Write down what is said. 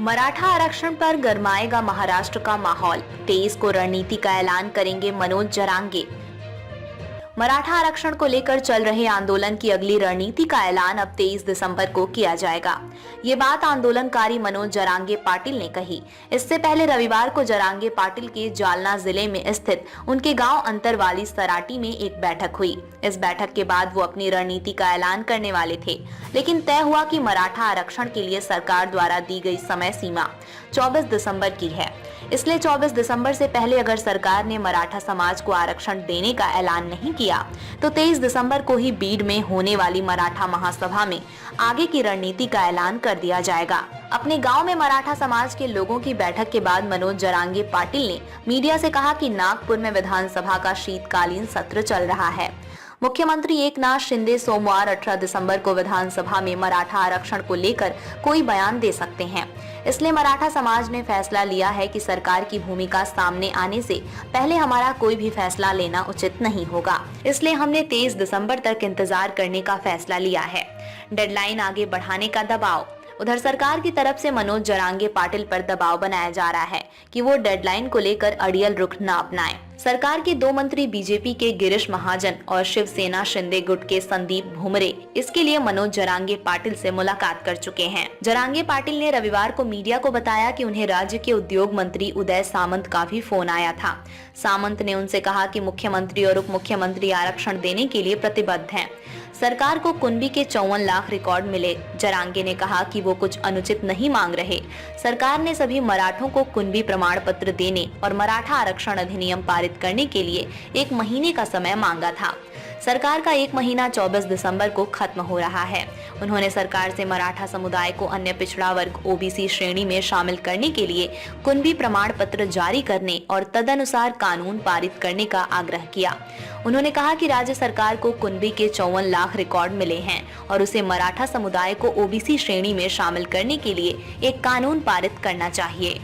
मराठा आरक्षण पर गरमाएगा महाराष्ट्र का माहौल। 23 को रणनीति का ऐलान करेंगे मनोज जरांगे। मराठा आरक्षण को लेकर चल रहे आंदोलन की अगली रणनीति का ऐलान अब 23 दिसंबर को किया जाएगा। ये बात आंदोलनकारी मनोज जरांगे पाटिल ने कही। इससे पहले रविवार को जरांगे पाटिल के जालना जिले में स्थित उनके गांव अंतरवाली सराटी में एक बैठक हुई। इस बैठक के बाद वो अपनी रणनीति का ऐलान करने वाले थे, लेकिन तय हुआ कि मराठा आरक्षण के लिए सरकार द्वारा दी गई समय सीमा 24 दिसंबर की है। इसलिए 24 दिसंबर से पहले अगर सरकार ने मराठा समाज को आरक्षण देने का ऐलान नहीं किया तो 23 दिसंबर को ही बीड में होने वाली मराठा महासभा में आगे की रणनीति का ऐलान कर दिया जाएगा। अपने गांव में मराठा समाज के लोगों की बैठक के बाद मनोज जरांगे पाटिल ने मीडिया से कहा कि नागपुर में विधानसभा का शीतकालीन सत्र चल रहा है। मुख्यमंत्री एकनाथ शिंदे सोमवार 18 दिसंबर को विधानसभा में मराठा आरक्षण को लेकर कोई बयान दे सकते हैं। इसलिए मराठा समाज ने फैसला लिया है कि सरकार की भूमिका सामने आने से पहले हमारा कोई भी फैसला लेना उचित नहीं होगा। इसलिए हमने 23 दिसंबर तक इंतजार करने का फैसला लिया है। डेडलाइन आगे बढ़ाने का दबाव। उधर सरकार की तरफ से मनोज जरांगे पाटिल पर दबाव बनाया जा रहा है कि वो डेडलाइन को लेकर अड़ियल रुख न अपनाएं। सरकार के 2 मंत्री बीजेपी के गिरीश महाजन और शिवसेना शिंदे गुट के संदीप भुमरे इसके लिए मनोज जरांगे पाटिल से मुलाकात कर चुके हैं। जरांगे पाटिल ने रविवार को मीडिया को बताया कि उन्हें राज्य के उद्योग मंत्री उदय सामंत का भी फोन आया था। सामंत ने उनसे कहा कि मुख्यमंत्री और उप मुख्यमंत्री आरक्षण देने के लिए प्रतिबद्ध हैं। सरकार को कुनबी के 54 लाख रिकॉर्ड मिले। जरांगे ने कहा कि वो कुछ अनुचित नहीं मांग रहे। सरकार ने सभी मराठों को कुनबी प्रमाण पत्र देने और मराठा आरक्षण अधिनियम पारित करने के लिए 1 महीने का समय मांगा था। सरकार का 1 महीना 24 दिसंबर को खत्म हो रहा है। उन्होंने सरकार से मराठा समुदाय को अन्य पिछड़ा वर्ग ओबीसी श्रेणी में शामिल करने के लिए कुनबी प्रमाण पत्र जारी करने और तदनुसार कानून पारित करने का आग्रह किया। उन्होंने कहा कि राज्य सरकार को कुनबी के 54 लाख रिकॉर्ड मिले हैं और उसे मराठा समुदाय को ओबीसी श्रेणी में शामिल करने के लिए एक कानून पारित करना चाहिए।